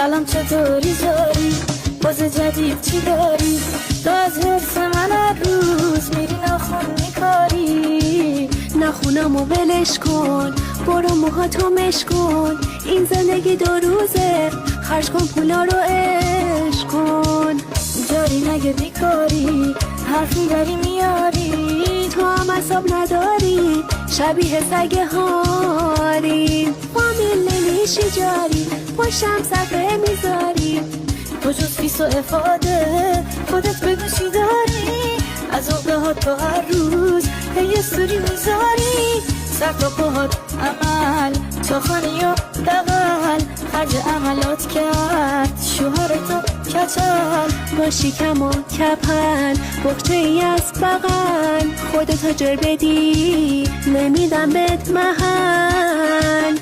سلام چطوری زاری باز جدید چی داری تو از حرف من هر روز میری ناخون میکاری نخونم و ولش کن برو موهاتو مش کن این زندگی 2 روزه خرج کن پولا رو عشق کن جاری نگه بیکاری حرفی داری میاری تو هم اصاب نداری شبیه سگه هاری فامیل نمیشی جاری پشتم صفحه میذاری تو جز فیس و افاده خودت بگو چی داری از عقده ها تو هر روز یه سوری میذاری سر تا پاهات عمل تا خانی و دقل خرج عملات کرد شوهر تو کچل با شیکم و کپل بخچه ای از بغل خودت هاجر بدی نمیدم بهت محل